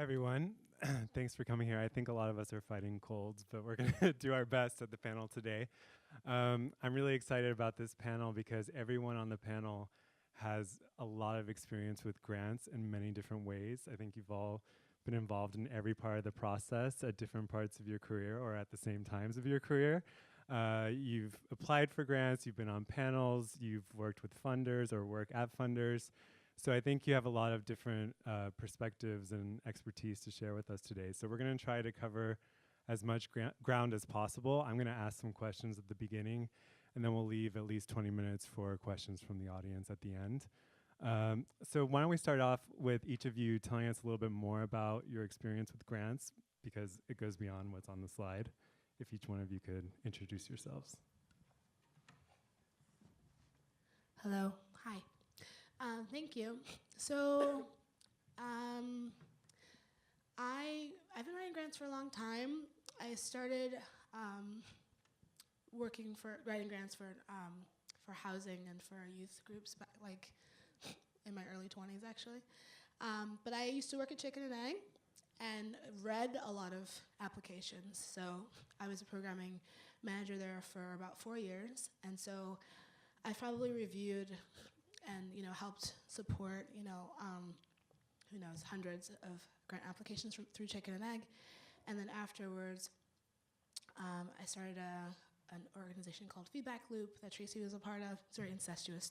Hi, everyone. Thanks for coming here. I think a lot of us are fighting colds, but we're going to do our best at the panel today. I'm really excited about this panel because everyone on the panel has a lot of experience with grants in many different ways. I think you've all been involved in every part of the process at different parts of your career or at the same times of your career. You've applied for grants, you've been on panels, you've worked with funders or work at funders. So I think you have a lot of different perspectives and expertise to share with us today. So we're going to try to cover as much ground as possible. I'm going to ask some questions at the beginning, and then we'll leave at least 20 minutes for questions from the audience at the end. So why don't we start off with each of you telling us a little bit more about your experience with grants, because it goes beyond what's on the slide. If each one of you could introduce yourselves. Hello. Hi. Thank you. So I've been writing grants for a long time. I started writing grants for housing and for youth groups back, like in my early 20s actually. But I used to work at Chicken and Egg and read a lot of applications. So I was a programming manager there for about 4 years, and so I probably reviewed and helped support who knows, hundreds of grant applications through Chicken and Egg. And then afterwards I started an organization called Feedback Loop that Tracie was a part of. It's a very incestuous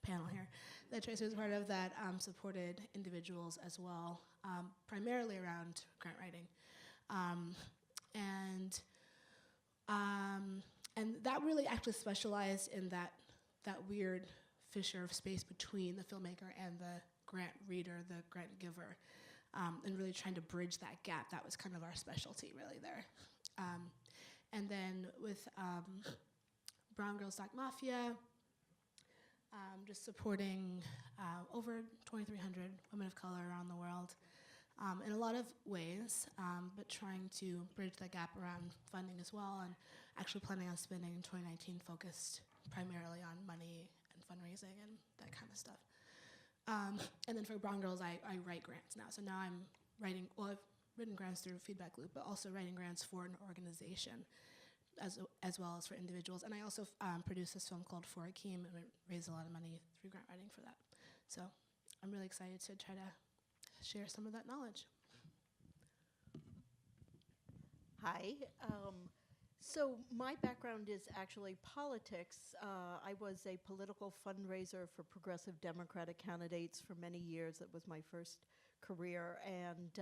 panel here that Tracie was a part of that supported individuals as well, primarily around grant writing. And that really actually specialized in that weird fissure of space between the filmmaker and the grant reader, the grant giver, and really trying to bridge that gap. That was kind of our specialty really there. And then with Girls Doc Mafia, just supporting over 2,300 women of color around the world in a lot of ways, but trying to bridge that gap around funding as well, and actually planning on spending in 2019 focused primarily on money and fundraising and that kind of stuff. And then for Brown Girls, I write grants now. So now I'm writing, I've written grants through Feedback Loop, but also writing grants for an organization as well as for individuals. And I also produced this film called For Akeem, and I raised a lot of money through grant writing for that. So I'm really excited to try to share some of that knowledge. Hi. So my background is actually politics. I was a political fundraiser for progressive Democratic candidates for many years. It was my first career. And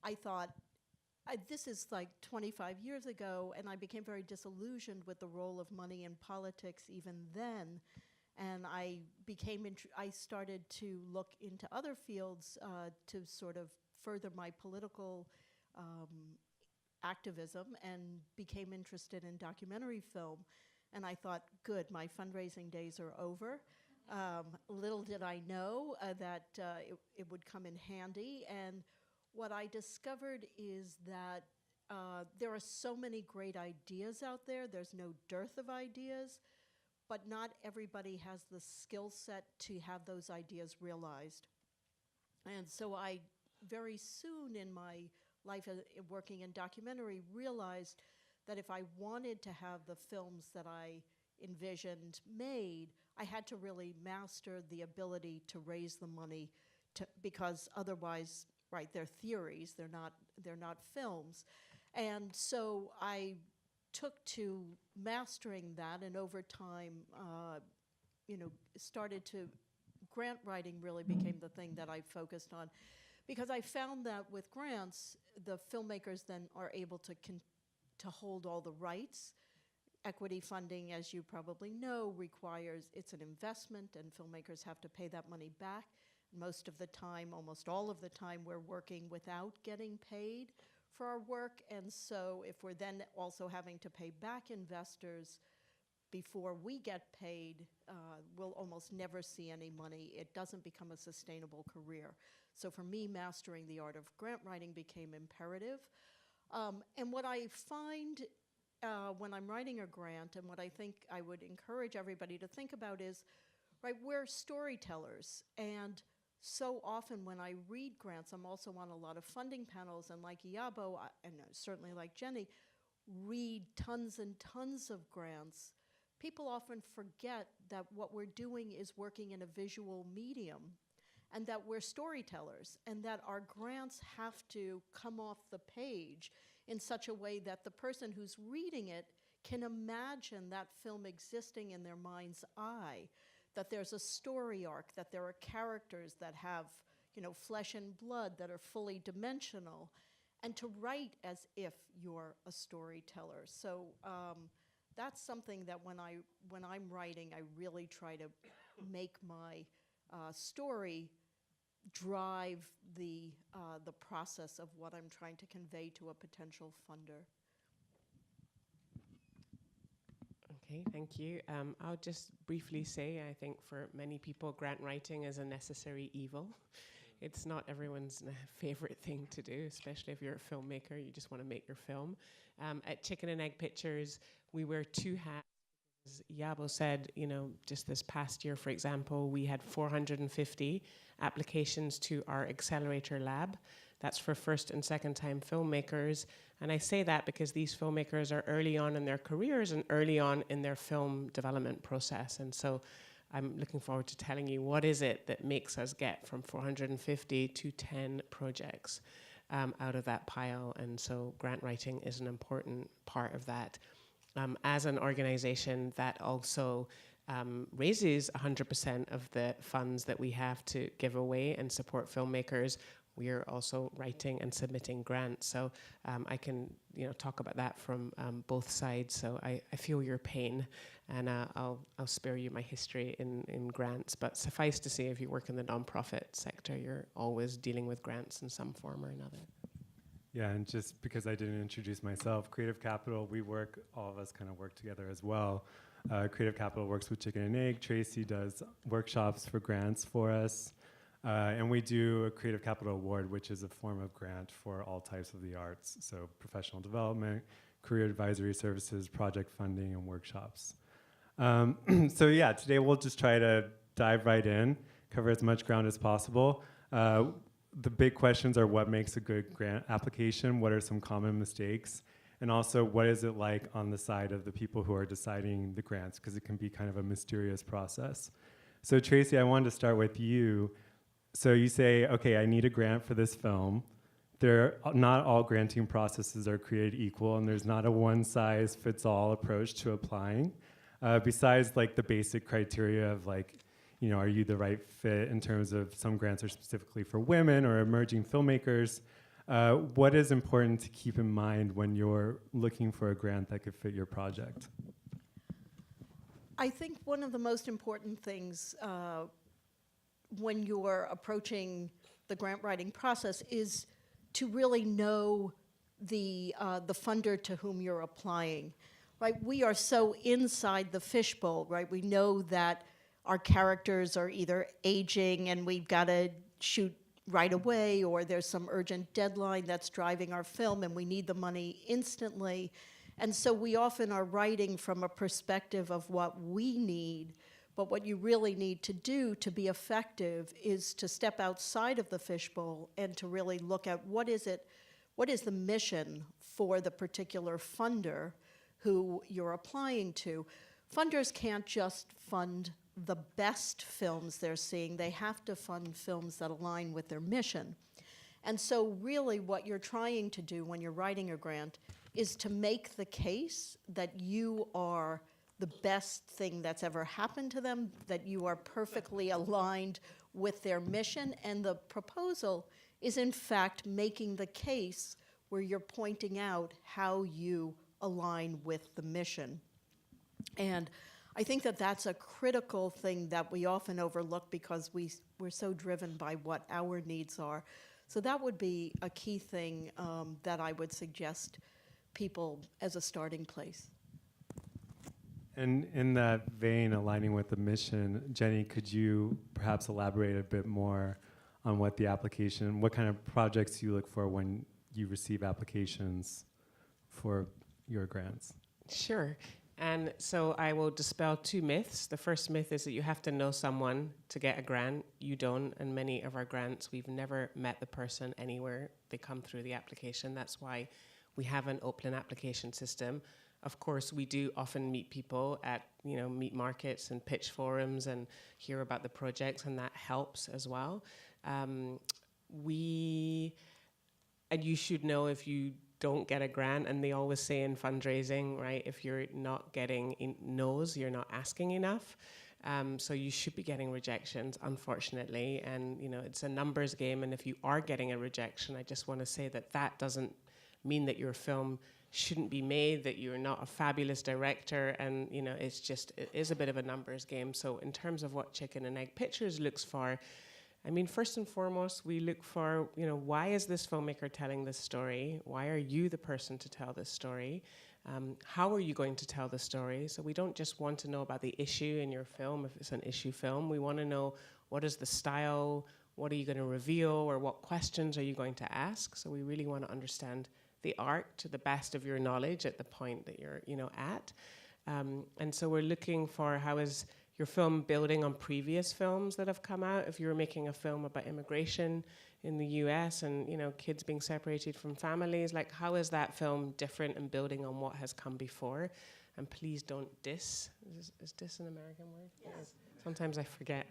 I thought, this is like 25 years ago, and I became very disillusioned with the role of money in politics even then. And I started to look into other fields to sort of further my political activism, and became interested in documentary film. And I thought, good, my fundraising days are over. Little did I know that it would come in handy. And what I discovered is that there are so many great ideas out there. There's no dearth of ideas, but not everybody has the skill set to have those ideas realized. And so I very soon in my life working in documentary realized that if I wanted to have the films that I envisioned made, I had to really master the ability to raise the money because otherwise, right, they're theories, they're not films. And so I took to mastering that, and over time, started to, grant writing really became the thing that I focused on. Because I found that with grants, the filmmakers then are able to hold all the rights. Equity funding, as you probably know, requires, it's an investment, and filmmakers have to pay that money back. Most of the time, almost all of the time, we're working without getting paid for our work. And so if we're then also having to pay back investors before we get paid, we'll almost never see any money. It doesn't become a sustainable career. So for me, mastering the art of grant writing became imperative. And what I find when I'm writing a grant, and what I think I would encourage everybody to think about is, right, we're storytellers, and so often when I read grants, I'm also on a lot of funding panels, and like Iyabo, and certainly like Jenni, read tons and tons of grants. People often forget that what we're doing is working in a visual medium, and that we're storytellers, and that our grants have to come off the page in such a way that the person who's reading it can imagine that film existing in their mind's eye, that there's a story arc, that there are characters that have, flesh and blood, that are fully dimensional, and to write as if you're a storyteller. So that's something that when I'm writing, I really try to make my story drive the process of what I'm trying to convey to a potential funder. Okay, thank you. I'll just briefly say, I think for many people, grant writing is a necessary evil. It's not everyone's favorite thing to do, especially if you're a filmmaker, you just want to make your film. At Chicken and Egg Pictures, we wear two hats. As Iyabo said, just this past year, for example, we had 450 applications to our accelerator lab. That's for first and second time filmmakers. And I say that because these filmmakers are early on in their careers and early on in their film development process. And so I'm looking forward to telling you what is it that makes us get from 450 to 10 projects out of that pile. And so grant writing is an important part of that. As an organization that also raises 100% of the funds that we have to give away and support filmmakers, we are also writing and submitting grants. So I can talk about that from both sides. So I feel your pain, and I'll spare you my history in grants. But suffice to say, if you work in the nonprofit sector, you're always dealing with grants in some form or another. Yeah, and just because I didn't introduce myself, Creative Capital, all of us kind of work together as well. Creative Capital works with Chicken and Egg. Tracie does workshops for grants for us. And we do a Creative Capital Award, which is a form of grant for all types of the arts. So professional development, career advisory services, project funding, and workshops. So yeah, today we'll just try to dive right in, cover as much ground as possible. The big questions are what makes a good grant application, what are some common mistakes, and also what is it like on the side of the people who are deciding the grants, because it can be kind of a mysterious process. So Tracie, I wanted to start with you. So you say, okay, I need a grant for this film. Not all granting processes are created equal, and there's not a one-size-fits-all approach to applying. Besides like the basic criteria of like, are you the right fit in terms of some grants are specifically for women or emerging filmmakers? What is important to keep in mind when you're looking for a grant that could fit your project? I think one of the most important things when you're approaching the grant writing process is to really know the funder to whom you're applying, right? We are so inside the fishbowl, right? We know that our characters are either aging and we've got to shoot right away, or there's some urgent deadline that's driving our film and we need the money instantly. And so we often are writing from a perspective of what we need, but what you really need to do to be effective is to step outside of the fishbowl and to really look at what is the mission for the particular funder who you're applying to. Funders can't just fund the best films they're seeing. They have to fund films that align with their mission. And so really what you're trying to do when you're writing a grant is to make the case that you are the best thing that's ever happened to them, that you are perfectly aligned with their mission, and the proposal is in fact making the case where you're pointing out how you align with the mission. And I think that that's a critical thing that we often overlook because we're so driven by what our needs are. So that would be a key thing that I would suggest people as a starting place. And in that vein, aligning with the mission, Jenni, could you perhaps elaborate a bit more on what kind of projects you look for when you receive applications for your grants? Sure. And so I will dispel two myths. The first myth is that you have to know someone to get a grant. You don't, and many of our grants, we've never met the person anywhere. They come through the application. That's why we have an open application system. Of course, we do often meet people at, meet markets and pitch forums and hear about the projects, and that helps as well. And you should know if you don't get a grant, and they always say in fundraising, right, if you're not getting no's, you're not asking enough. So you should be getting rejections, unfortunately, and it's a numbers game, and if you are getting a rejection, I just want to say that doesn't mean that your film shouldn't be made, that you're not a fabulous director, and it is a bit of a numbers game. So in terms of what Chicken and Egg Pictures looks for, I mean, first and foremost, we look for, why is this filmmaker telling this story? Why are you the person to tell this story? How are you going to tell the story? So we don't just want to know about the issue in your film, if it's an issue film. We want to know, what is the style? What are you going to reveal? Or what questions are you going to ask? So we really want to understand the art to the best of your knowledge at the point that you're, at. And so we're looking for, how is your film building on previous films that have come out? If you were making a film about immigration in the US and, kids being separated from families, like, how is that film different and building on what has come before? And please don't diss. Is diss an American word? Yes. Sometimes I forget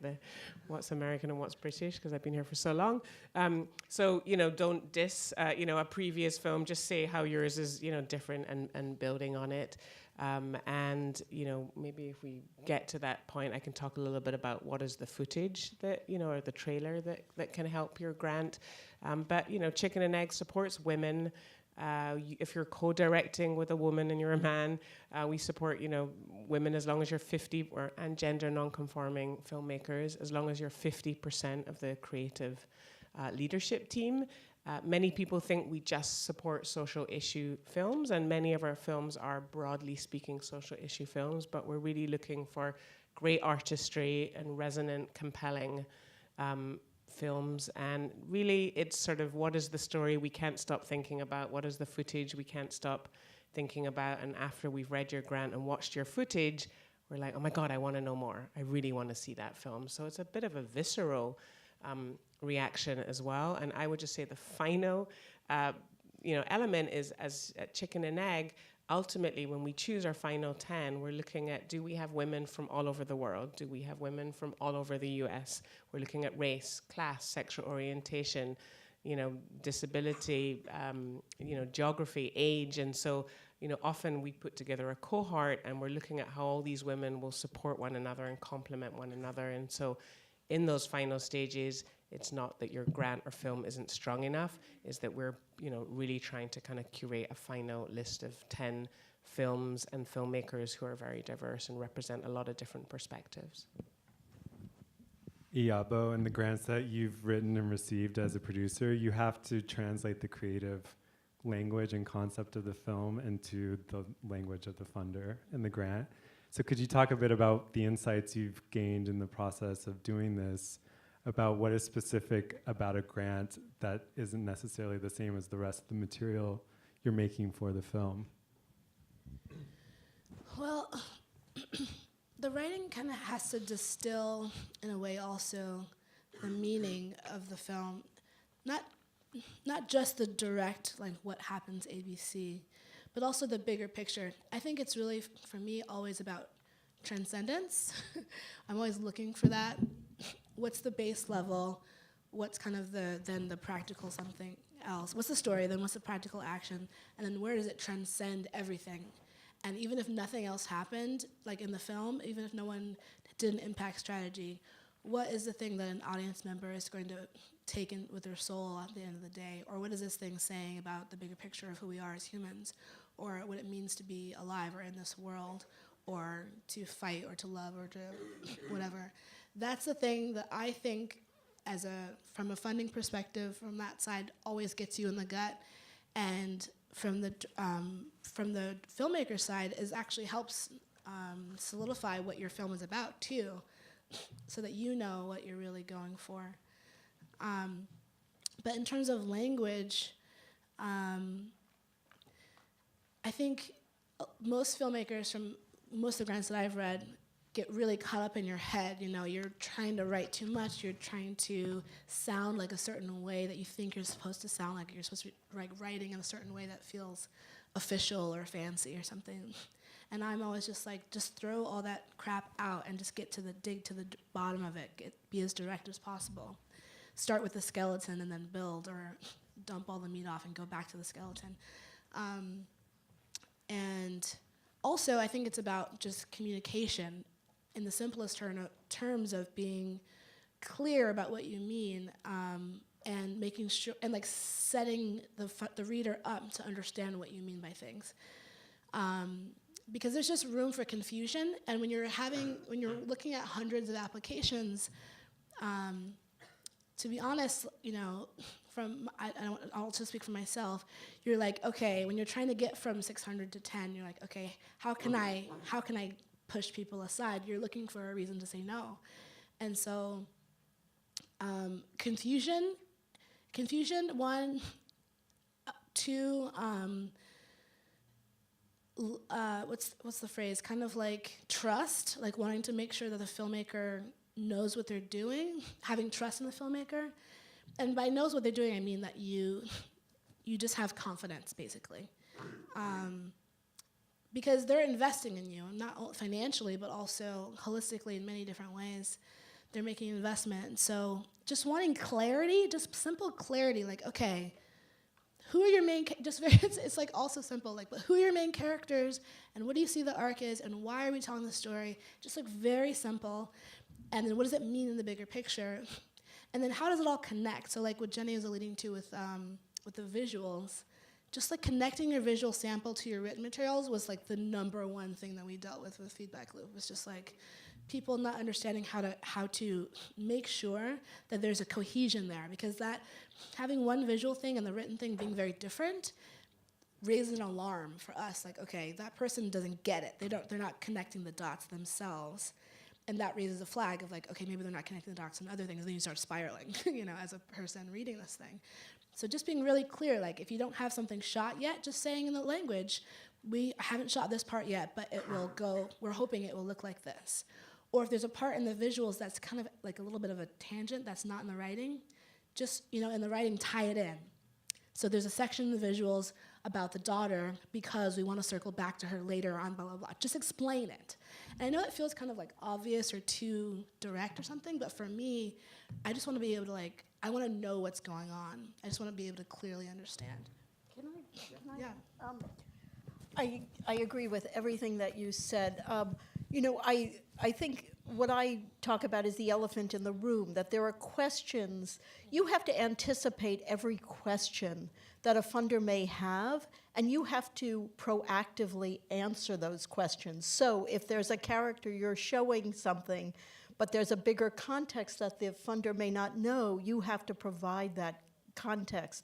what's American and what's British because I've been here for so long. So, don't diss, a previous film. Just say how yours is, different and building on it. And, maybe if we get to that point, I can talk a little bit about what is the footage that, or the trailer that can help your grant. But, Chicken and Egg supports women. If you're co-directing with a woman and you're a man, we support, women as long as you're 50 and gender non-conforming filmmakers, as long as you're 50% of the creative leadership team. Many people think we just support social issue films, and many of our films are, broadly speaking, social issue films, but we're really looking for great artistry and resonant, compelling films. And really, it's sort of, what is the story we can't stop thinking about? What is the footage we can't stop thinking about? And after we've read your grant and watched your footage, we're like, oh my God, I want to know more. I really want to see that film. So it's a bit of a visceral reaction as well. And I would just say the final element is, as at Chicken and Egg, ultimately when we choose our final 10, we're looking at, do we have women from all over the world? Do we have women from all over the US? We're looking at race, class, sexual orientation, disability, geography, age. And so, often we put together a cohort and we're looking at how all these women will support one another and complement one another. And so in those final stages, it's not that your grant or film isn't strong enough, is that we're, really trying to kind of curate a final list of 10 films and filmmakers who are very diverse and represent a lot of different perspectives. Iyabo, in the grants that you've written and received as a producer, you have to translate the creative language and concept of the film into the language of the funder in the grant. So could you talk a bit about the insights you've gained in the process of doing this, about what is specific about a grant that isn't necessarily the same as the rest of the material you're making for the film? Well, the writing kind of has to distill, in a way, also the meaning of the film. Not just the direct, like what happens ABC, but also the bigger picture. I think it's really, for me, always about transcendence. I'm always looking for that. What's the base level? What's kind of then the practical something else? What's the story? Then what's the practical action? And then where does it transcend everything? And even if nothing else happened, like in the film, even if no one did an impact strategy, what is the thing that an audience member is going to take in with their soul at the end of the day? Or what is this thing saying about the bigger picture of who we are as humans? Or what it means to be alive or in this world, or to fight or to love or to whatever. That's the thing that I think, from a funding perspective, from that side, always gets you in the gut, and from the filmmaker side, is actually helps solidify what your film is about too, so that you know what you're really going for. But in terms of language, I think most filmmakers from most of the grants that I've read get really caught up in your head. You know, you're trying to write too much. You're trying to sound like a certain way that you think you're supposed to sound like. You're supposed to be like writing in a certain way that feels official or fancy or something. And I'm always just like, just throw all that crap out and just dig to the bottom of it. Be as direct as possible. Start with the skeleton and then build, or dump all the meat off and go back to the skeleton. And also, I think it's about just communication in the simplest terms of being clear about what you mean, and making sure, and like setting the reader up to understand what you mean by things. Because there's just room for confusion, and when you're looking at hundreds of applications, to be honest, you know, I'll just speak for myself. You're like, okay, when you're trying to get from 600 to 10, you're like, okay, how can I push people aside? You're looking for a reason to say no, and so confusion. One, two. What's the phrase? Kind of like trust, like wanting to make sure that the filmmaker knows what they're doing, having trust in the filmmaker. And by knows what they're doing, I mean that you just have confidence, basically. Because they're investing in you, not financially, but also holistically in many different ways. They're making an investment. So just wanting clarity, just simple clarity, like, okay, who are your main, it's like also simple, like, but who are your main characters, and what do you see the arc is, and why are we telling the story? Just like very simple. And then what does it mean in the bigger picture? And then how does it all connect? So like what Jenni was alluding to with the visuals, just like connecting your visual sample to your written materials was like the number one thing that we dealt with Feedback Loop. It was just like people not understanding how to make sure that there's a cohesion there, because that having one visual thing and the written thing being very different raises an alarm for us. Like, okay, that person doesn't get it. They're not connecting the dots themselves. And that raises a flag of like, okay, maybe they're not connecting the dots and other things, and then you start spiraling, you know, as a person reading this thing. So just being really clear, like if you don't have something shot yet, just saying in the language, we haven't shot this part yet, but it will go, we're hoping it will look like this. Or if there's a part in the visuals that's kind of like a little bit of a tangent that's not in the writing, just, you know, in the writing, tie it in. So there's a section in the visuals about the daughter because we want to circle back to her later on, blah, blah, blah. Just explain it. And I know it feels kind of like obvious or too direct or something, but for me, I just want to be able to like, I want to know what's going on. I just want to be able to clearly understand. Can I? Yeah. I agree with everything that you said. You know, I think what I talk about is the elephant in the room, that there are questions. You have to anticipate every question that a funder may have, and you have to proactively answer those questions. So if there's a character you're showing something, but there's a bigger context that the funder may not know, you have to provide that context.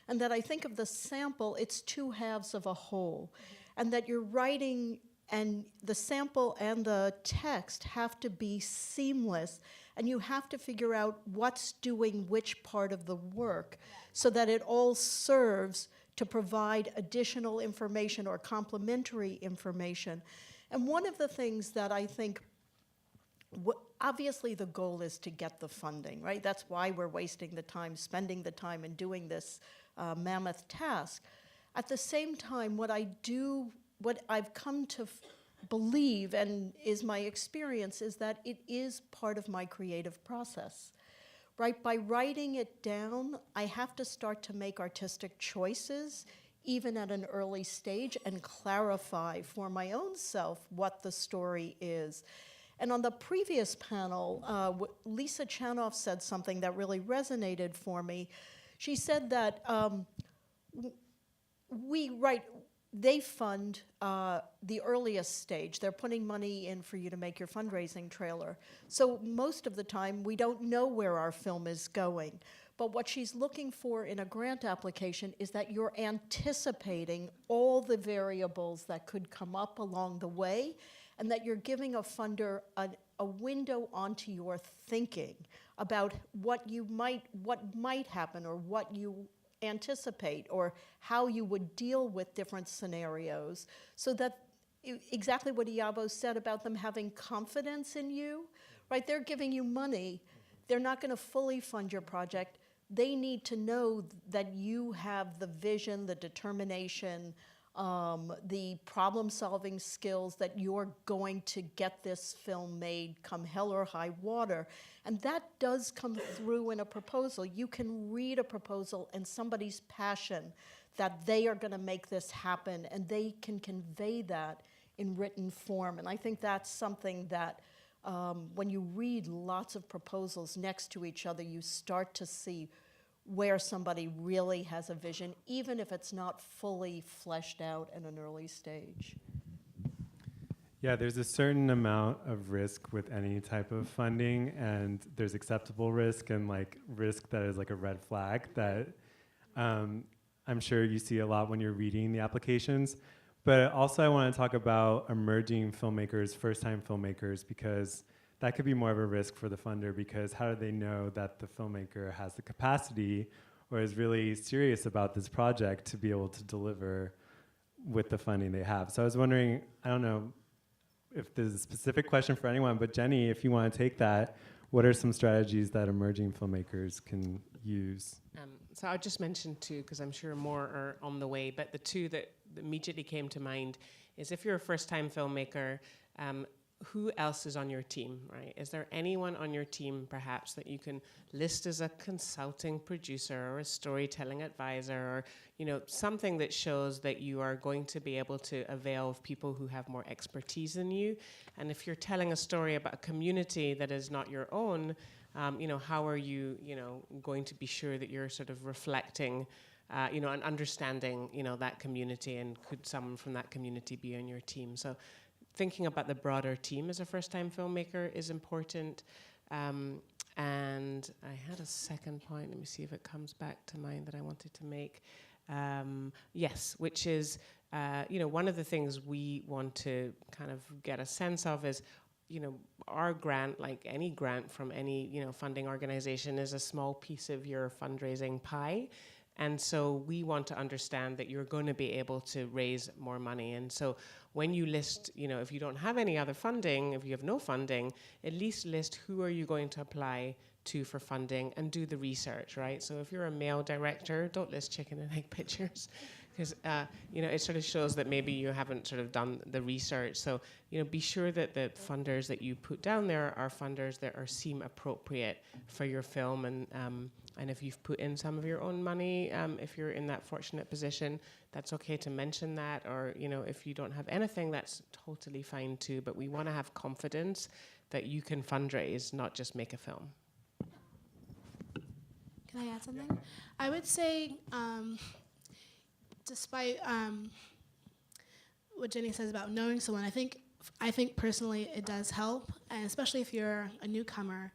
And that I think of the sample, it's two halves of a whole. And that you're writing, and the sample and the text have to be seamless, and you have to figure out what's doing which part of the work so that it all serves to provide additional information or complementary information. And one of the things that I think, obviously the goal is to get the funding, right? That's why we're wasting the time, spending the time, and doing this mammoth task. At the same time, what I've come to believe, and is my experience, is that it is part of my creative process. Right? By writing it down, I have to start to make artistic choices, even at an early stage, and clarify for my own self what the story is. And on the previous panel, Lisa Chanoff said something that really resonated for me. She said that they fund the earliest stage. They're putting money in for you to make your fundraising trailer. So most of the time, we don't know where our film is going. But what she's looking for in a grant application is that you're anticipating all the variables that could come up along the way, and that you're giving a funder a window onto your thinking about what might happen, or what you anticipate, or how you would deal with different scenarios, so that exactly what Iyabo said about them having confidence in you, right? They're giving you money. They're not going to fully fund your project. They need to know that you have the vision, the determination, the problem-solving skills, that you're going to get this film made come hell or high water. And that does come through in a proposal. You can read a proposal and somebody's passion that they are going to make this happen, and they can convey that in written form. And I think that's something that when you read lots of proposals next to each other, you start to see where somebody really has a vision, even if it's not fully fleshed out in an early stage. Yeah, there's a certain amount of risk with any type of funding, and there's acceptable risk and like risk that is like a red flag that I'm sure you see a lot when you're reading the applications. But also I want to talk about emerging filmmakers, first-time filmmakers, because that could be more of a risk for the funder, because how do they know that the filmmaker has the capacity or is really serious about this project to be able to deliver with the funding they have? So I was wondering, I don't know if there's a specific question for anyone, but Jenni, if you want to take that, what are some strategies that emerging filmmakers can use? So I'll just mention two, because I'm sure more are on the way, but the two that immediately came to mind is if you're a first-time filmmaker, who else is on your team, right? Is there anyone on your team, perhaps, that you can list as a consulting producer or a storytelling advisor, or something that shows that you are going to be able to avail of people who have more expertise than you? And if you're telling a story about a community that is not your own, how are you, going to be sure that you're sort of reflecting, and understanding, that community, and could someone from that community be on your team? So thinking about the broader team as a first-time filmmaker is important. And I had a second point. Let me see if it comes back to mind that I wanted to make. Yes, which is, one of the things we want to kind of get a sense of is, our grant, like any grant from any, funding organization, is a small piece of your fundraising pie. And so we want to understand that you're going to be able to raise more money. And so when you list, if you don't have any other funding, if you have no funding, at least list who are you going to apply to for funding, and do the research, right? So if you're a male director, don't list chicken and egg pictures, because it sort of shows that maybe you haven't sort of done the research. So be sure that the funders that you put down there are funders that seem appropriate for your film, and if you've put in some of your own money, if you're in that fortunate position, that's okay to mention that. Or if you don't have anything, that's totally fine too. But we want to have confidence that you can fundraise, not just make a film. Can I add something? I would say, despite what Jenni says about knowing someone, I think personally it does help, and especially if you're a newcomer,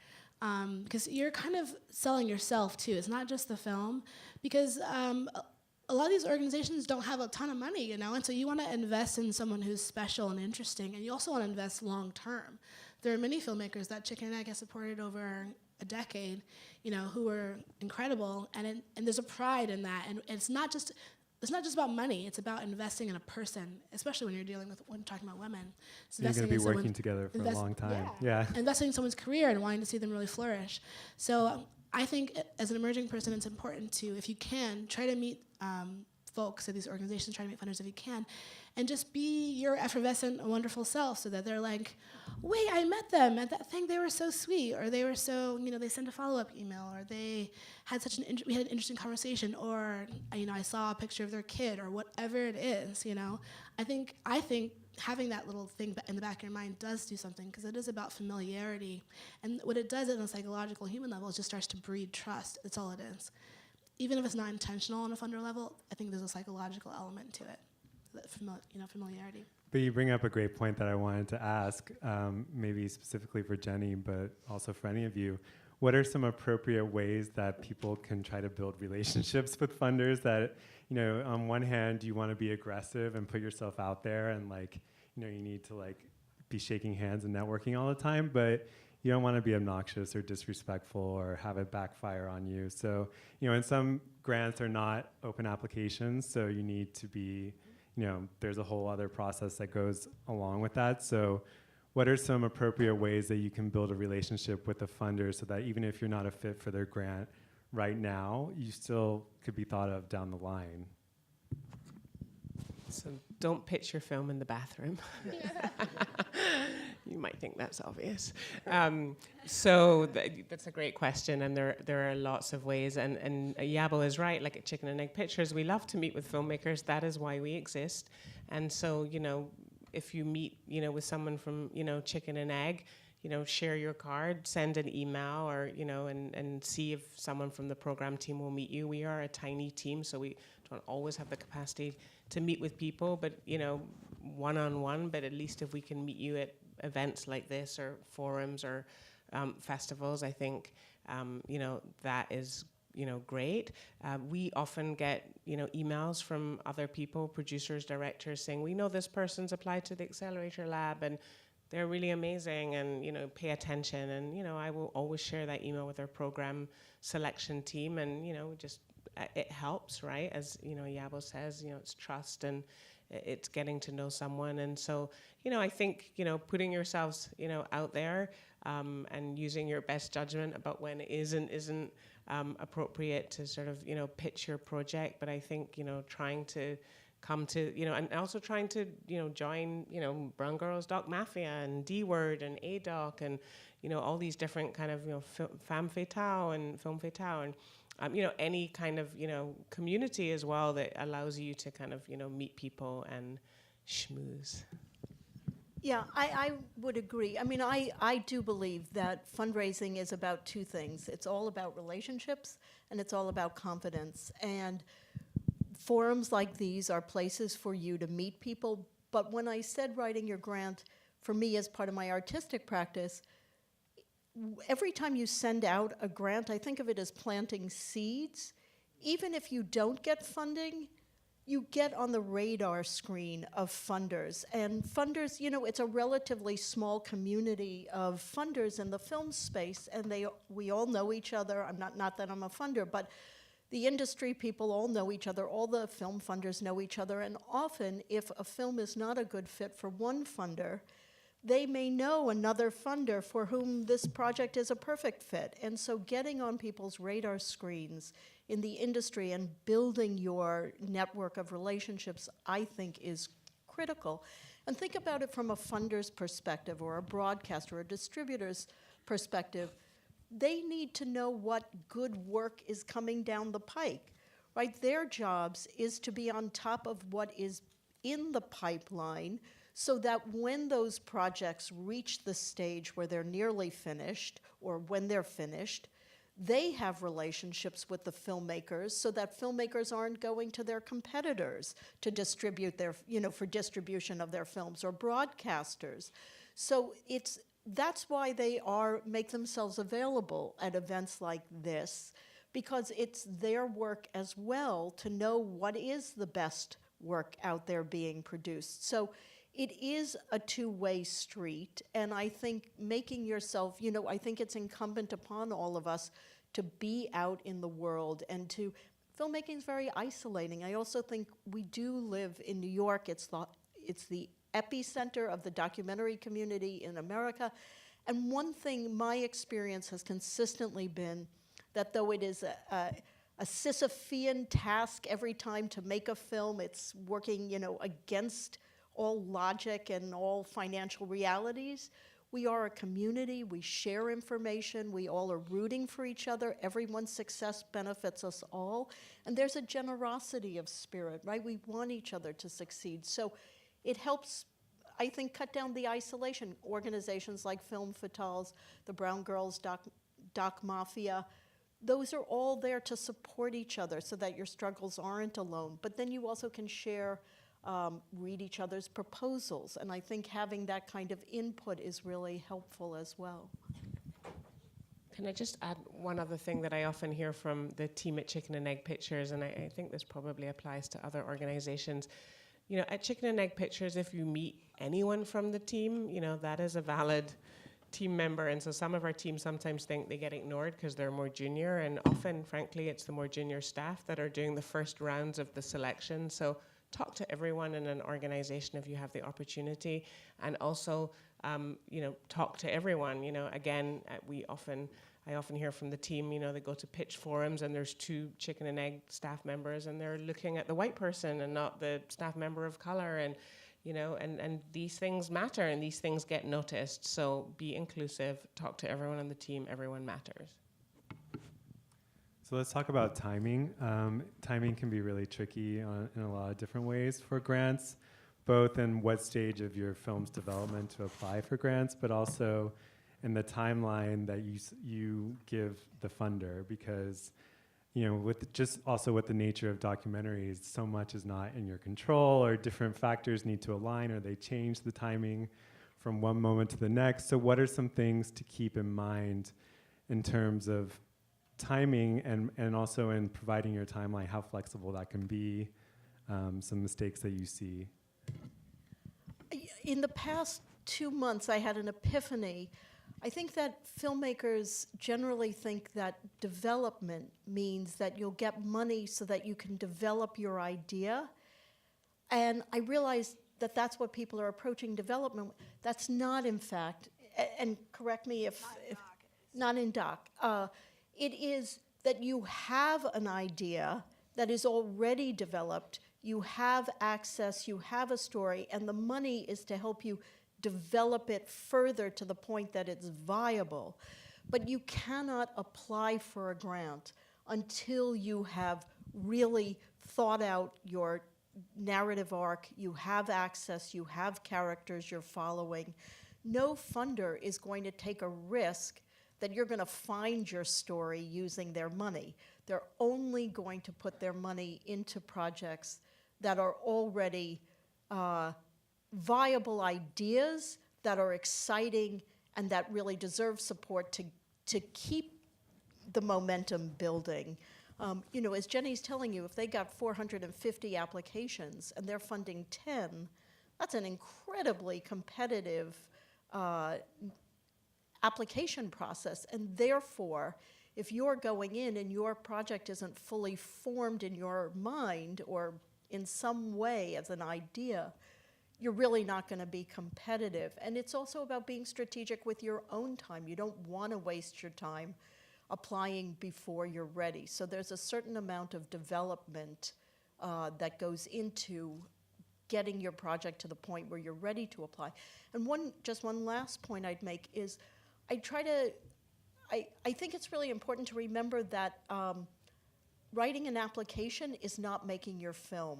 because you're kind of selling yourself too. It's not just the film, because a lot of these organizations don't have a ton of money, and so you want to invest in someone who's special and interesting, and you also want to invest long term. There are many filmmakers that Chicken and Egg has supported over a decade, who are incredible, and there's a pride in that, and it's not just about money. It's about investing in a person, especially when you're talking about women. You're going to be working together for a long time. Yeah. Investing in someone's career and wanting to see them really flourish. So I think as an emerging person, it's important to, if you can, try to meet folks at these organizations, try to meet funders if you can, and just be your effervescent, wonderful self, so that they're like, wait, I met them at that thing, they were so sweet, or they were so, they sent a follow-up email, or they had we had an interesting conversation, or I saw a picture of their kid, or whatever it is, I think having that little thing in the back of your mind does do something, because it is about familiarity, and what it does at a psychological human level is just starts to breed trust. That's all it is. Even if it's not intentional on a funder level, I think there's a psychological element to it, that familiarity. But you bring up a great point that I wanted to ask, maybe specifically for Jenni, but also for any of you. What are some appropriate ways that people can try to build relationships with funders that, on one hand, you want to be aggressive and put yourself out there, and you need to be shaking hands and networking all the time, but you don't want to be obnoxious or disrespectful or have it backfire on you. So, and some grants are not open applications, so you need to be, there's a whole other process that goes along with that. So what are some appropriate ways that you can build a relationship with the funder so that even if you're not a fit for their grant right now, you still could be thought of down the line? So don't pitch your film in the bathroom. You might think that's obvious. That's a great question, and there are lots of ways. And Iyabo is right. Like at Chicken and Egg Pictures, we love to meet with filmmakers. That is why we exist. And so, if you meet, with someone from, Chicken and Egg, share your card, send an email, or and see if someone from the program team will meet you. We are a tiny team, so we don't always have the capacity to meet with people, but one-on-one. But at least if we can meet you at events like this or forums or festivals, I think that is great. We often get emails from other people, producers, directors, saying we know this person's applied to the Accelerator Lab and they're really amazing, and pay attention. And I will always share that email with our program selection team, and just it helps, right? As Iyabo says, it's trust and it's getting to know someone. And so I think putting yourselves out there and using your best judgment about when it isn't appropriate to sort of pitch your project. But I think trying to come to and also trying to join Brown Girls Doc Mafia and D Word and ADOC and all these different kind of Femme Fatale and Film Fatale and any kind of community as well that allows you to kind of meet people and schmooze. Yeah, I would agree. I mean, I do believe that fundraising is about two things. It's all about relationships and it's all about confidence. And forums like these are places for you to meet people. But when I said writing your grant, for me as part of my artistic practice, every time you send out a grant, I think of it as planting seeds. Even if you don't get funding, you get on the radar screen of funders. And funders, it's a relatively small community of funders in the film space, and we all know each other. Not that I'm a funder, but the industry people all know each other. All the film funders know each other. And often, if a film is not a good fit for one funder, they may know another funder for whom this project is a perfect fit. And so getting on people's radar screens in the industry and building your network of relationships, I think, is critical. And think about it from a funder's perspective or a broadcaster or a distributor's perspective. They need to know what good work is coming down the pike, right? Their jobs is to be on top of what is in the pipeline so that when those projects reach the stage where they're nearly finished or when they're finished, they have relationships with the filmmakers so that filmmakers aren't going to their competitors to distribute their, for distribution of their films, or broadcasters. So that's why they make themselves available at events like this, because it's their work as well to know what is the best work out there being produced. So it is a two-way street, and I think making yourself, I think it's incumbent upon all of us to be out in the world and to, filmmaking is very isolating. I also think we do live in New York. It's the epicenter of the documentary community in America. And one thing, my experience has consistently been that though it is a Sisyphean task every time to make a film, it's working, against all logic and all financial realities. We are a community, we share information, we all are rooting for each other, everyone's success benefits us all, and there's a generosity of spirit, right? We want each other to succeed. So it helps, I think, cut down the isolation. Organizations like Film Fatales, the Brown Girls Doc Mafia, those are all there to support each other so that your struggles aren't alone. But then you also can share, read each other's proposals. And I think having that kind of input is really helpful as well. Can I just add one other thing that I often hear from the team at Chicken and Egg Pictures, and I think this probably applies to other organizations. At Chicken and Egg Pictures, if you meet anyone from the team, that is a valid team member. And so some of our teams sometimes think they get ignored because they're more junior, and often, frankly, it's the more junior staff that are doing the first rounds of the selection. So talk to everyone in an organization if you have the opportunity, and also, talk to everyone. Again, I often hear from the team, they go to pitch forums and there's 2 chicken and egg staff members and they're looking at the white person and not the staff member of color, and these things matter and these things get noticed. So be inclusive, talk to everyone on the team, everyone matters. So let's talk about timing. Timing can be really tricky in a lot of different ways for grants, both in what stage of your film's development to apply for grants, but also in the timeline that you give the funder, because with the nature of documentaries, so much is not in your control, or different factors need to align, or they change the timing from one moment to the next. So what are some things to keep in mind in terms of timing, and also in providing your timeline, how flexible that can be, some mistakes that you see? In the past 2 months, I had an epiphany. I think that filmmakers generally think that development means that you'll get money so that you can develop your idea. And I realized that that's what people are approaching development. That's not, in fact, and correct me if not in doc. It is that you have an idea that is already developed, you have access, you have a story, and the money is to help you develop it further to the point that it's viable. But you cannot apply for a grant until you have really thought out your narrative arc, you have access, you have characters you're following. No funder is going to take a risk that you're going to find your story using their money. They're only going to put their money into projects that are already viable ideas, that are exciting, and that really deserve support to keep the momentum building. As Jenni's telling you, if they got 450 applications and they're funding 10, that's an incredibly competitive application process. And therefore, if you're going in and your project isn't fully formed in your mind or in some way as an idea, you're really not going to be competitive. And it's also about being strategic with your own time. You don't want to waste your time applying before you're ready. So there's a certain amount of development that goes into getting your project to the point where you're ready to apply. And just one last point I'd make is I think it's really important to remember that writing an application is not making your film,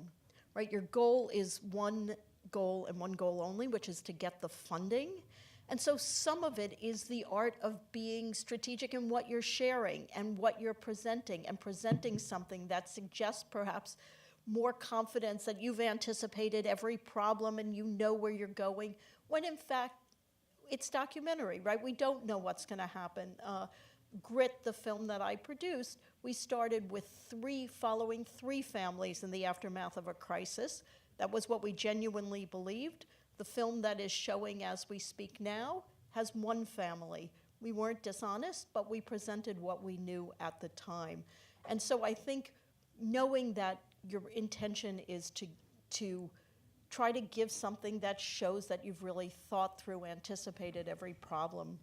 right? Your goal is one goal and one goal only, which is to get the funding. And so some of it is the art of being strategic in what you're sharing and what you're presenting, and presenting something that suggests perhaps more confidence, that you've anticipated every problem and you know where you're going, when in fact it's documentary, right? We don't know what's going to happen. Grit, the film that I produced, we started with following three families in the aftermath of a crisis. That was what we genuinely believed. The film that is showing as we speak now has one family. We weren't dishonest, but we presented what we knew at the time. And so I think knowing that your intention is to try to give something that shows that you've really thought through, anticipated every problem,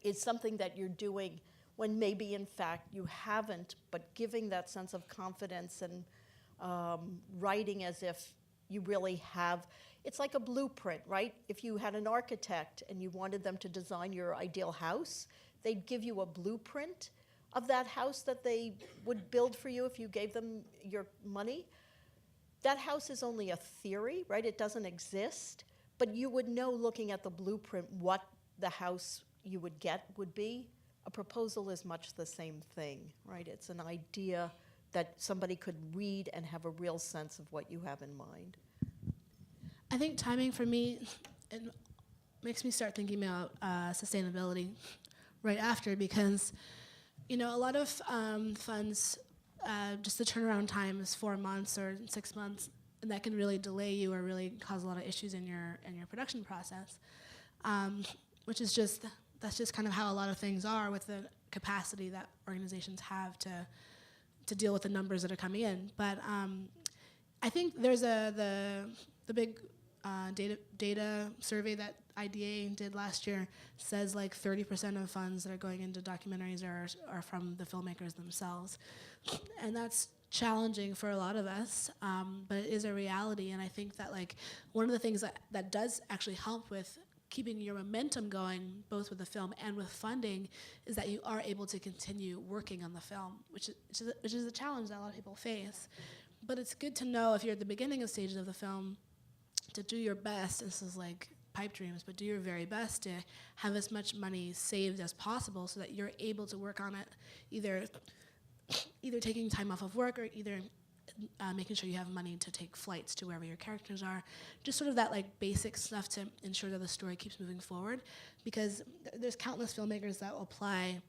is something that you're doing when maybe in fact you haven't, but giving that sense of confidence and writing as if you really have. It's like a blueprint, right? If you had an architect and you wanted them to design your ideal house, they'd give you a blueprint of that house that they would build for you if you gave them your money. That house is only a theory, right? It doesn't exist, but you would know looking at the blueprint what the house you would get would be. A proposal is much the same thing, right? It's an idea that somebody could read and have a real sense of what you have in mind. I think timing for me, it makes me start thinking about sustainability right after, because a lot of funds, just the turnaround time is 4 months or 6 months, and that can really delay you or really cause a lot of issues in your production process, which is that's just kind of how a lot of things are with the capacity that organizations have to deal with the numbers that are coming in. But I think there's the big data survey that IDA did last year says like 30% of funds that are going into documentaries are from the filmmakers themselves, and that's challenging for a lot of us, but it is a reality. And I think that like one of the things that does actually help with keeping your momentum going, both with the film and with funding, is that you are able to continue working on the film, which is a challenge that a lot of people face. But it's good to know if you're at the beginning of stages of the film to do your best. This is like pipe dreams, but do your very best to have as much money saved as possible so that you're able to work on it, either taking time off of work or either making sure you have money to take flights to wherever your characters are. Just sort of that like basic stuff to ensure that the story keeps moving forward, because there's countless filmmakers that will apply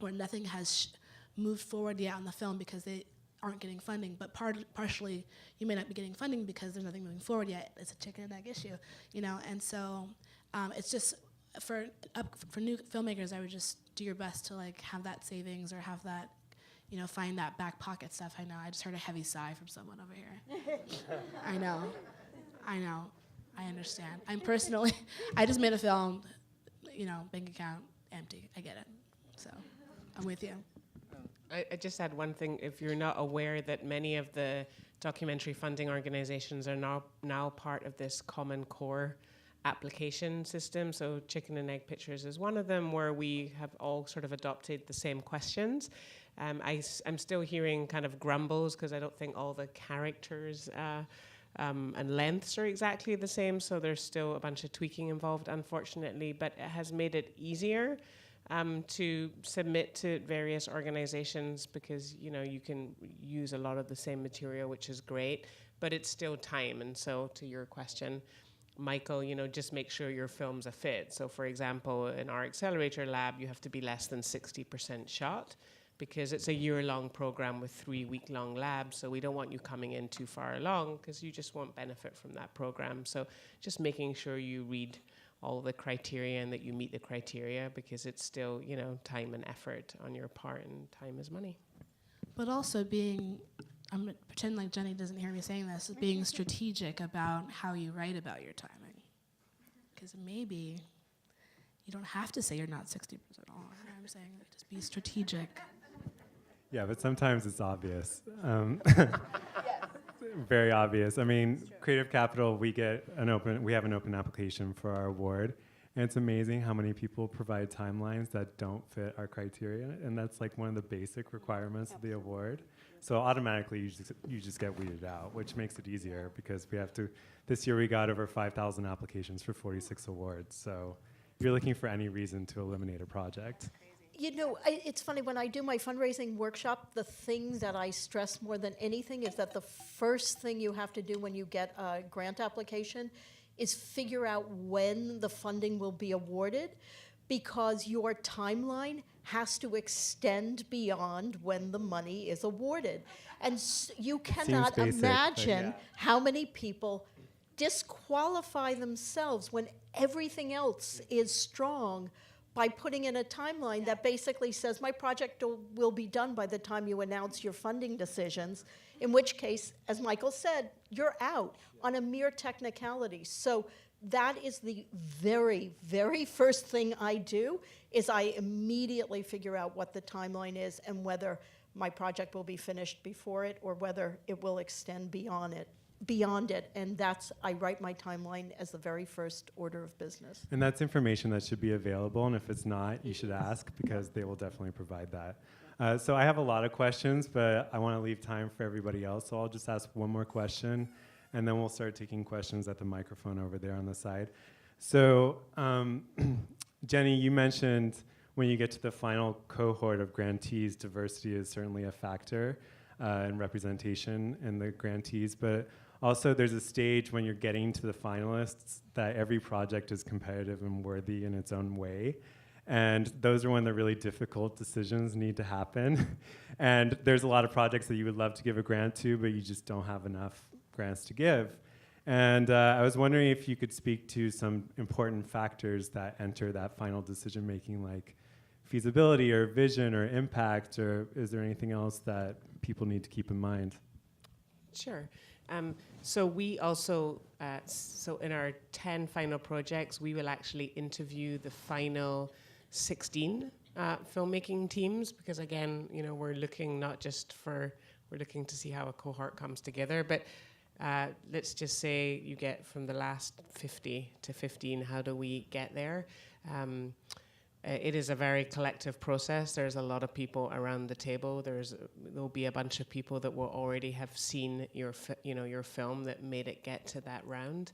where nothing has moved forward yet on the film because they aren't getting funding, but partially you may not be getting funding because there's nothing moving forward yet. It's a chicken and egg issue, you know. And so it's just for new filmmakers, I would just do your best to like have that savings or have that, you know, find that back pocket stuff. I know. I just heard a heavy sigh from someone over here. I know. I understand. I'm personally, I just made a film, you know, bank account empty. I get it. So I'm with you. I just add one thing. If you're not aware that many of the documentary funding organizations are now part of this Common Core application system. So Chicken and Egg Pictures is one of them, where we have all sort of adopted the same questions. I'm still hearing kind of grumbles because I don't think all the characters and lengths are exactly the same. So there's still a bunch of tweaking involved, unfortunately, but it has made it easier to submit to various organizations, because you know you can use a lot of the same material, which is great, but it's still time. And so to your question, Michael, you know, just make sure your film's a fit. So for example, in our accelerator lab, you have to be less than 60% shot, because it's a year-long program with 3-week-long labs. So we don't want you coming in too far along, because you just won't benefit from that program. So just making sure you read all the criteria and that you meet the criteria, because it's still, you know, time and effort on your part, and time is money. But also being, I'm gonna pretend like Jenni doesn't hear me saying this, being strategic about how you write about your timing. Because maybe you don't have to say you're not 60% on. I'm saying just be strategic. Yeah, but sometimes it's obvious. Very obvious. I mean, Creative Capital, we have an open application for our award, and it's amazing how many people provide timelines that don't fit our criteria, and that's like one of the basic requirements of the award. So automatically you just get weeded out, which makes it easier, because this year we got over 5,000 applications for 46 awards. So if you're looking for any reason to eliminate a project. You know, it's funny, when I do my fundraising workshop, the thing that I stress more than anything is that the first thing you have to do when you get a grant application is figure out when the funding will be awarded, because your timeline has to extend beyond when the money is awarded. And you cannot imagine how many people disqualify themselves when everything else is strong by putting in a timeline that basically says my project will be done by the time you announce your funding decisions, in which case, as Michael said, you're out on a mere technicality. So that is the very, very first thing I do, is I immediately figure out what the timeline is and whether my project will be finished before it or whether it will extend beyond it. And I write my timeline as the very first order of business. And that's information that should be available, and if it's not, you should ask, because they will definitely provide that. So I have a lot of questions, but I want to leave time for everybody else, so I'll just ask one more question, and then we'll start taking questions at the microphone over there on the side. So Jenni, you mentioned when you get to the final cohort of grantees, diversity is certainly a factor in representation in the grantees, but also there's a stage when you're getting to the finalists that every project is competitive and worthy in its own way. And those are when the really difficult decisions need to happen. And there's a lot of projects that you would love to give a grant to, but you just don't have enough grants to give. And I was wondering if you could speak to some important factors that enter that final decision making, like feasibility or vision or impact, or is there anything else that people need to keep in mind? Sure. So we also, so in our 10 final projects, we will actually interview the final 16 filmmaking teams, because again, we're looking not just we're looking to see how a cohort comes together, but let's just say you get from the last 50 to 15, how do we get there? It is a very collective process. There's a lot of people around the table. There'll be a bunch of people that will already have seen your film that made it get to that round.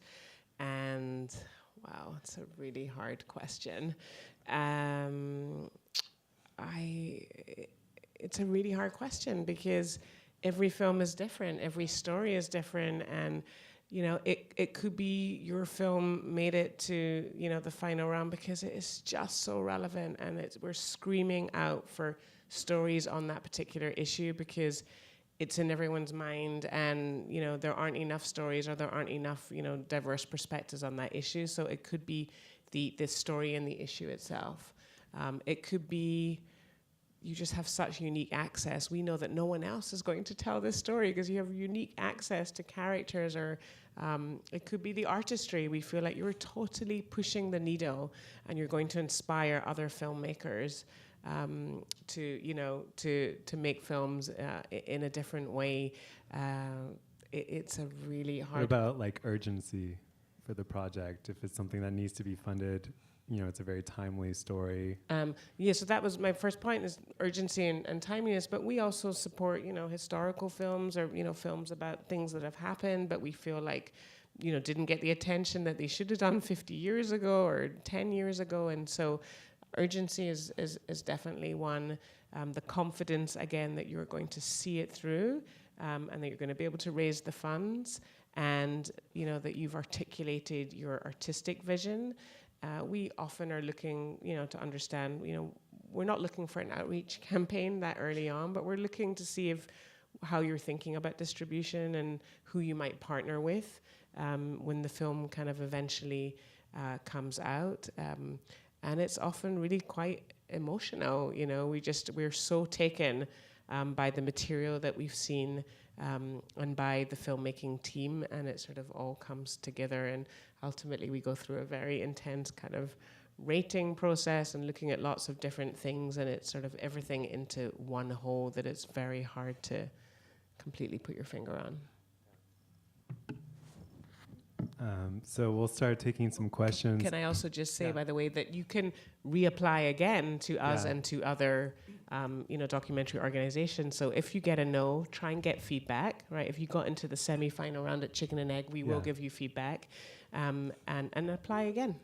And wow, it's a really hard question. It's a really hard question because every film is different, every story is different, and it could be your film made it to the final round because it is just so relevant, and we're screaming out for stories on that particular issue because it's in everyone's mind, and there aren't enough stories, or there aren't enough diverse perspectives on that issue. So it could be the story and the issue itself. It could be you just have such unique access. We know that no one else is going to tell this story because you have unique access to characters, or it could be the artistry. We feel like you're totally pushing the needle and you're going to inspire other filmmakers to make films in a different way. It's a really hard... What about like urgency for the project? If it's something that needs to be funded, it's a very timely story. So that was my first point, is urgency and timeliness, but we also support, historical films, or, films about things that have happened, but we feel like, didn't get the attention that they should have done 50 years ago or 10 years ago. And so urgency is definitely one. The confidence, again, that you're going to see it through, and that you're going to be able to raise the funds, and, that you've articulated your artistic vision. We often are looking, to understand, we're not looking for an outreach campaign that early on, but we're looking to see how you're thinking about distribution and who you might partner with when the film kind of eventually comes out. And it's often really quite emotional, we're so taken by the material that we've seen and by the filmmaking team, and it sort of all comes together, and ultimately we go through a very intense kind of rating process and looking at lots of different things, and it's sort of everything into one whole that it's very hard to completely put your finger on. So we'll start taking some questions. Can I also just say, by the way, that you can reapply again to us and to other documentary organizations. So if you get a no, try and get feedback, right? If you got into the semi-final round at Chicken and Egg, we will give you feedback, and apply again.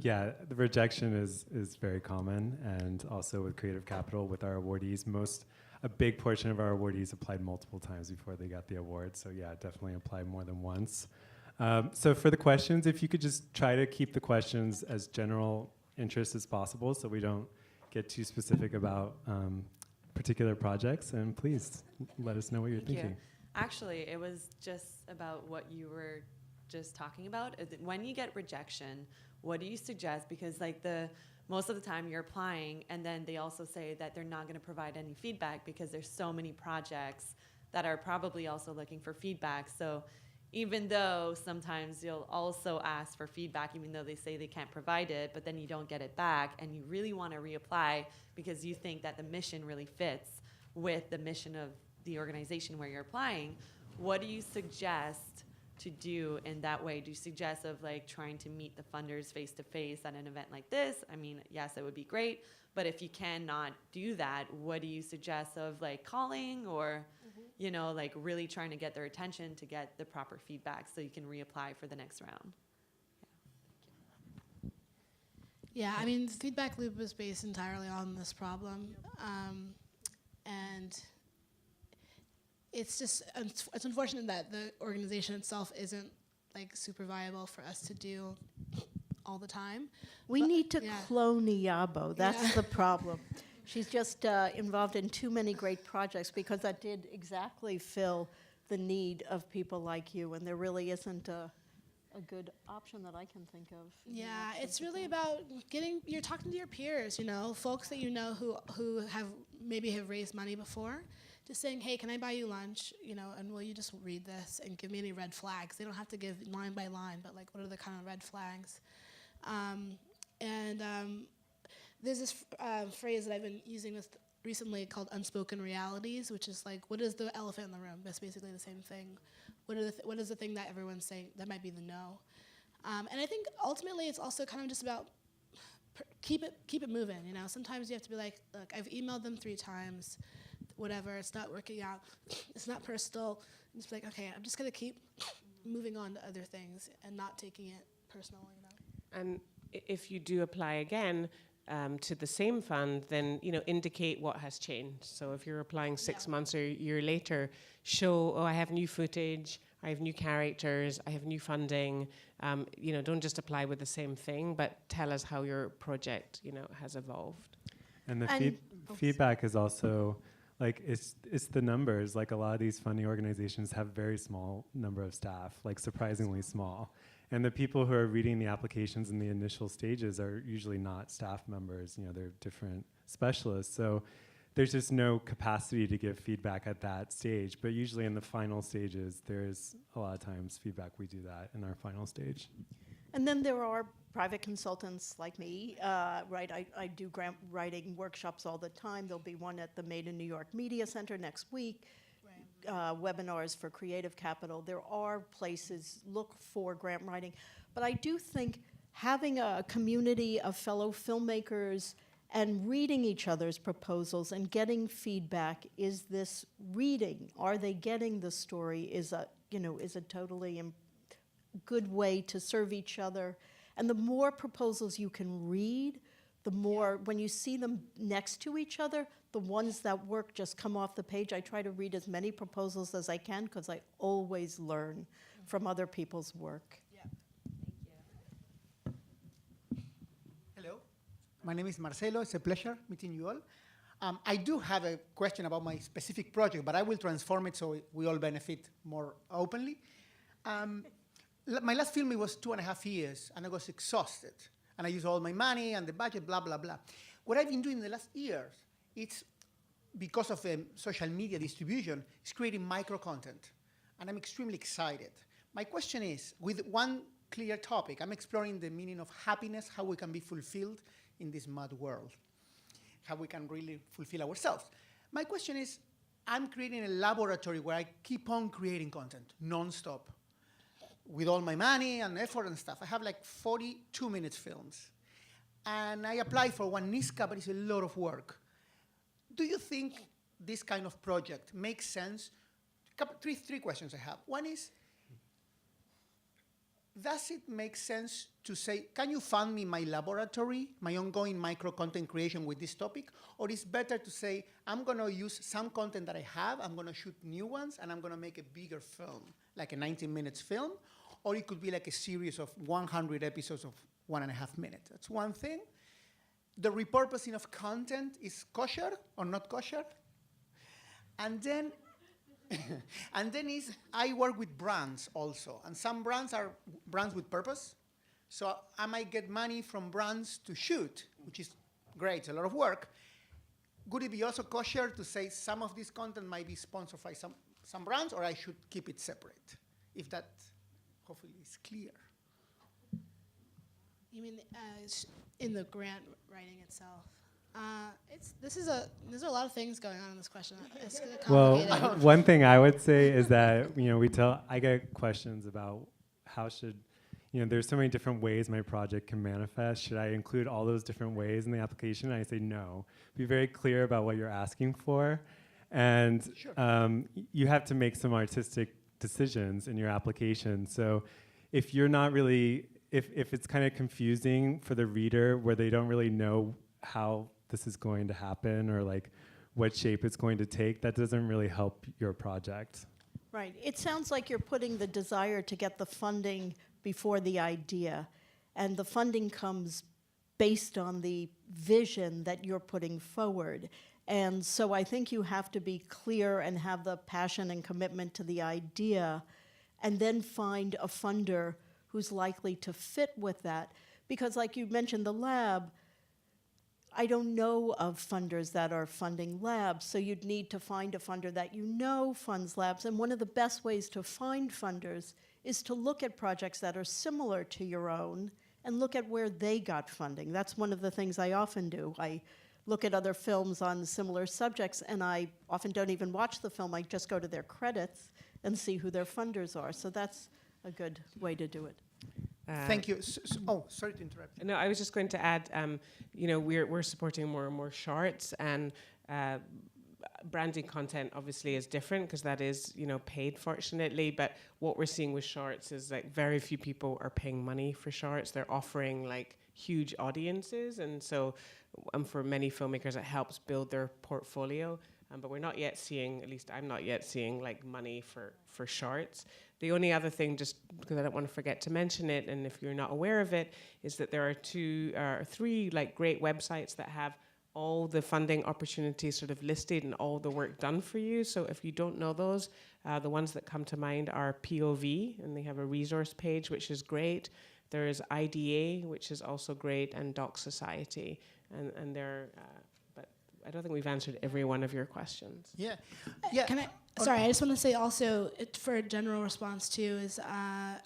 Yeah, the rejection is very common, and also with Creative Capital, with our awardees, a big portion of our awardees applied multiple times before they got the award. So yeah, definitely apply more than once. So for the questions, if you could just try to keep the questions as general interest as possible, so we don't get too specific about particular projects, and please let us know what you're thinking. Actually, it was just about what you were just talking about. When you get rejection, what do you suggest? Because most of the time you're applying, and then they also say that they're not going to provide any feedback because there's so many projects that are probably also looking for feedback. So even though sometimes you'll also ask for feedback, even though they say they can't provide it, but then you don't get it back, and you really want to reapply because you think that the mission really fits with the mission of the organization where you're applying, what do you suggest to do in that way? Do you suggest of trying to meet the funders face to face at an event like this? I mean, yes, it would be great, but if you cannot do that, what do you suggest of calling, or really trying to get their attention to get the proper feedback so you can reapply for the next round? Yeah, I mean, the feedback loop is based entirely on this problem, and it's unfortunate that the organization itself isn't super viable for us to do all the time. We need to clone Iyabo. That's the problem. She's just involved in too many great projects, because that did exactly fill the need of people like you, and there really isn't a good option that I can think of. Yeah, it's really about you're talking to your peers, folks that who have raised money before, just saying, hey, can I buy you lunch? You know, and will you just read this and give me any red flags? They don't have to give line by line, but like, what are the kind of red flags? There's this phrase that I've been using recently called unspoken realities, which is like, what is the elephant in the room? That's basically the same thing. What is the thing that everyone's saying that might be the no? And I think ultimately it's also kind of just about keep it moving. You know, sometimes you have to be like, look, I've emailed them 3 times, whatever, it's not working out, it's not personal. And just be like, okay, I'm just gonna keep moving on to other things and not taking it personal. You know. And if you do apply again to the same fund, then indicate what has changed. So if you're applying 6 months or a year later, show, I have new footage, I have new characters, I have new funding. Don't just apply with the same thing, but tell us how your project has evolved. And the feedback is also like it's the numbers. Like a lot of these funding organizations have very small number of staff, like surprisingly small. And the people who are reading the applications in the initial stages are usually not staff members. They're different specialists. So there's just no capacity to give feedback at that stage. But usually in the final stages, there's a lot of times feedback. We do that in our final stage. And then there are private consultants like me, right? I do grant writing workshops all the time. There'll be one at the Made in New York Media Center next week. Webinars for Creative Capital. There are places, look for grant writing. But I do think having a community of fellow filmmakers and reading each other's proposals and getting feedback, is this reading? Are they getting the story? Is a totally good way to serve each other. And the more proposals you can read, the more, when you see them next to each other, the ones that work just come off the page. I try to read as many proposals as I can because I always learn from other people's work. Yeah. Thank you. Hello, my name is Marcelo. It's a pleasure meeting you all. I do have a question about my specific project, but I will transform it so we all benefit more openly. My last film, it was 2.5 years, and I was exhausted. And I used all my money and the budget, blah, blah, blah. What I've been doing in the last years, it's because of social media distribution, it's creating micro-content. And I'm extremely excited. My question is, with one clear topic, I'm exploring the meaning of happiness, how we can be fulfilled in this mad world, how we can really fulfill ourselves. My question is, I'm creating a laboratory where I keep on creating content, non-stop, with all my money and effort and stuff. I have like 42-minute films. And I applied for one NISCA, but it's a lot of work. Do you think this kind of project makes sense? Three questions I have. One is, does it make sense to say, can you fund me my laboratory, my ongoing micro-content creation with this topic? Or is better to say, I'm going to use some content that I have, I'm going to shoot new ones, and I'm going to make a bigger film, like a 19-minute film? Or it could be like a series of 100 episodes of 1.5 minutes. That's one thing. The repurposing of content is kosher or not kosher? And then, I work with brands also. And some brands are brands with purpose. So I might get money from brands to shoot, which is great, it's a lot of work. Would it be also kosher to say some of this content might be sponsored by some brands, or I should keep it separate? If that hopefully is clear. You mean in the grant writing itself? There's a lot of things going on in this question. It's complicated. One thing I would say is that I get questions about how should, there's so many different ways my project can manifest. Should I include all those different ways in the application? And I say no. Be very clear about what you're asking for, and you have to make some artistic decisions in your application. So if you're not really, if it's kind of confusing for the reader where they don't really know how this is going to happen or like what shape it's going to take, that doesn't really help your project. Right. It sounds like you're putting the desire to get the funding before the idea, and the funding comes based on the vision that you're putting forward. And so I think you have to be clear and have the passion and commitment to the idea, and then find a funder who's likely to fit with that. Because like you mentioned, the lab, I don't know of funders that are funding labs, so you'd need to find a funder that you know funds labs. And one of the best ways to find funders is to look at projects that are similar to your own and look at where they got funding. That's one of the things I often do. I look at other films on similar subjects, and I often don't even watch the film. I just go to their credits and see who their funders are. So that's a good way to do it. Thank you. Oh, sorry to interrupt. No, I was just going to add, we're supporting more and more shorts, and branding content obviously is different because that is, paid, fortunately. But what we're seeing with shorts is like very few people are paying money for shorts. They're offering like huge audiences, and so for many filmmakers it helps build their portfolio. But we're not yet seeing, at least I'm not yet seeing, like money for shorts. The only other thing, just because I don't want to forget to mention it, and if you're not aware of it, is that there are three like great websites that have all the funding opportunities sort of listed and all the work done for you. So if you don't know those, the ones that come to mind are POV, and they have a resource page, which is great. There is IDA, which is also great, and Doc Society, and they're. But I don't think we've answered every one of your questions. Yeah. Sorry, I just want to say also, for a general response too, is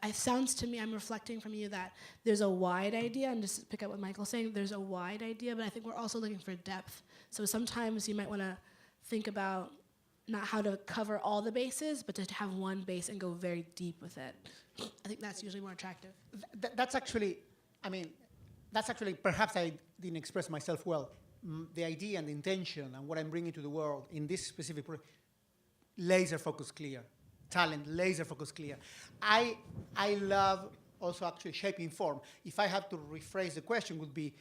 it sounds to me, I'm reflecting from you that there's a wide idea, and just to pick up what Michael's saying, there's a wide idea, but I think we're also looking for depth. So sometimes you might want to think about not how to cover all the bases, but to have one base and go very deep with it. I think that's usually more attractive. That's actually, perhaps I didn't express myself well. The idea and the intention and what I'm bringing to the world in this specific project, laser focus clear, talent, laser focus clear. I love also actually shaping form. If I have to rephrase the question, would be,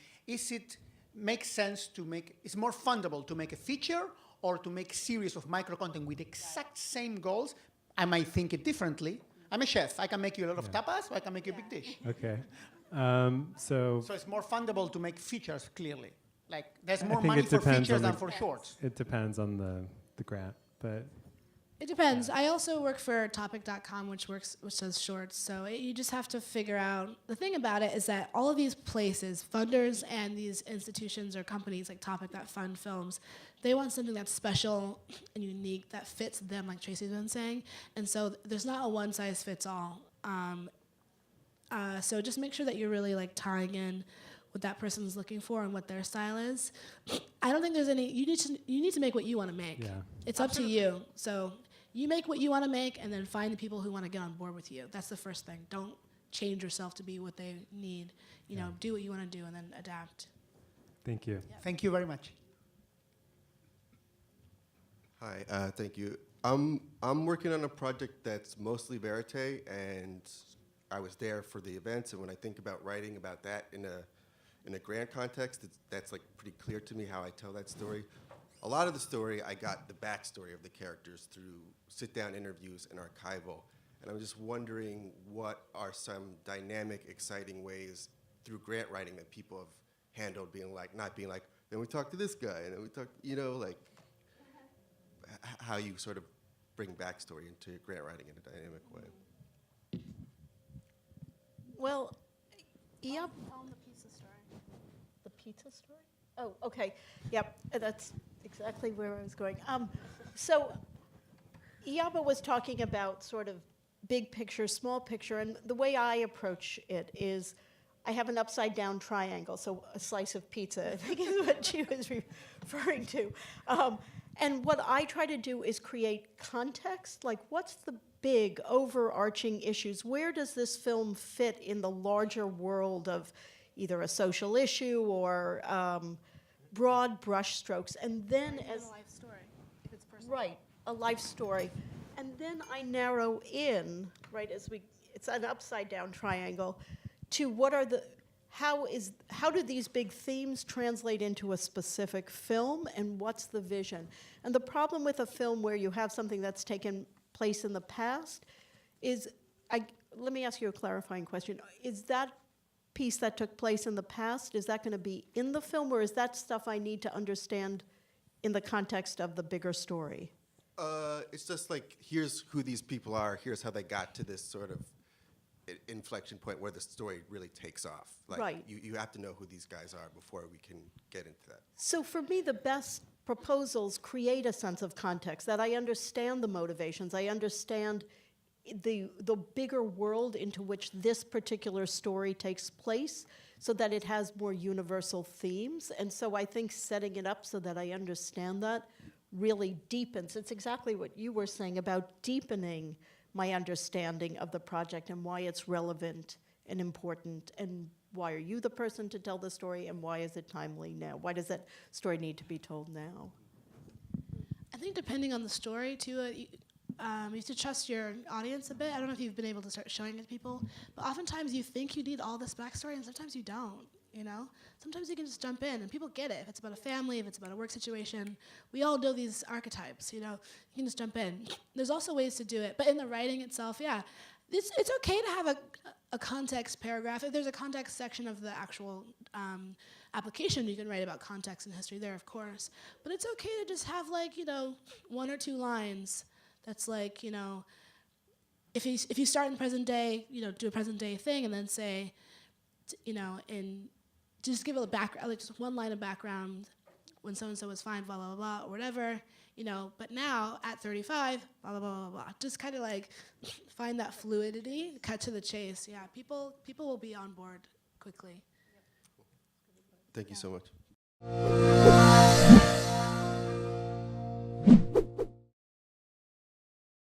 make sense to make, it's more fundable to make a feature or to make series of micro content with exact same goals? I might think it differently. I'm a chef. I can make you a lot of tapas, or I can make you a big dish. Okay. So it's more fundable to make features clearly. Like there's I more think money it for depends features on than the- for shorts. It depends on the grant, but It depends. I also work for topic.com, which does shorts. So you just have to figure out, the thing about it is that all of these places, funders and these institutions or companies like Topic that fund films, they want something that's special and unique that fits them, like Tracie's been saying. And so there's not a one size fits all. So just make sure that you're really like tying in what that person's looking for and what their style is. I don't think there's any, you need to make what you want to make. yeah. It's up to you. So you make what you want to make and then find the people who want to get on board with you. That's the first thing. Don't change yourself to be what they need. You know, do what you want to do and then adapt. Thank you. Thank you very much. Hi, thank you. I'm working on a project that's mostly verite, and I was there for the events. And when I think about writing about that in a grant context, that's like pretty clear to me how I tell that story. A lot of the story, I got the backstory of the characters through sit-down interviews and archival. And I'm just wondering what are some dynamic, exciting ways through grant writing that people have handled not being like, then we talked to this guy, and then we talked, like how you sort of bring backstory into grant writing in a dynamic way. Well, Iyabo found the pizza story. The pizza story? Oh, okay. Yep, that's exactly where I was going. So Iyabo was talking about sort of big picture, small picture, and the way I approach it is I have an upside-down triangle, so a slice of pizza, I think is what she was referring to. And what I try to do is create context, like what's the big overarching issues? Where does this film fit in the larger world of either a social issue or broad brushstrokes? And then as a life story, if it's personal. right, a life story. And then I narrow in, right, it's an upside down triangle, to what are how do these big themes translate into a specific film, and what's the vision? And the problem with a film where you have something that's taken place in the past is, let me ask you a clarifying question. Is that piece that took place in the past, is that going to be in the film, or is that stuff I need to understand in the context of the bigger story? It's just like, here's who these people are, here's how they got to this sort of inflection point where the story really takes off. Like Right. you have to know who these guys are before we can get into that. So for me, the best proposals create a sense of context, that I understand the motivations, I understand the bigger world into which this particular story takes place, so that it has more universal themes. And so I think setting it up so that I understand that really deepens. It's exactly what you were saying about deepening my understanding of the project and why it's relevant and important, and why are you the person to tell the story, and why is it timely now? Why does that story need to be told now? I think depending on the story, too, you have to trust your audience a bit. I don't know if you've been able to start showing it to people, but oftentimes you think you need all this backstory, and sometimes you don't, you know? Sometimes you can just jump in, and people get it. If it's about a family, if it's about a work situation, we all know these archetypes, you know? You can just jump in. There's also ways to do it, but in the writing itself, yeah, it's okay to have a context paragraph. If there's a context section of the actual application, you can write about context and history there, of course. But it's okay to just have, like, you know, 1 or 2 lines that's like, you know, if you start in the present day, you know, do a present day thing, and then say, you know, just give it a background, like just 1 line of background, when so-and-so was fine, blah, blah, blah, blah, or whatever, you know, but now at 35, blah, blah, blah, blah, blah. Just kind of like find that fluidity, cut to the chase. Yeah, people will be on board quickly. Thank you so much.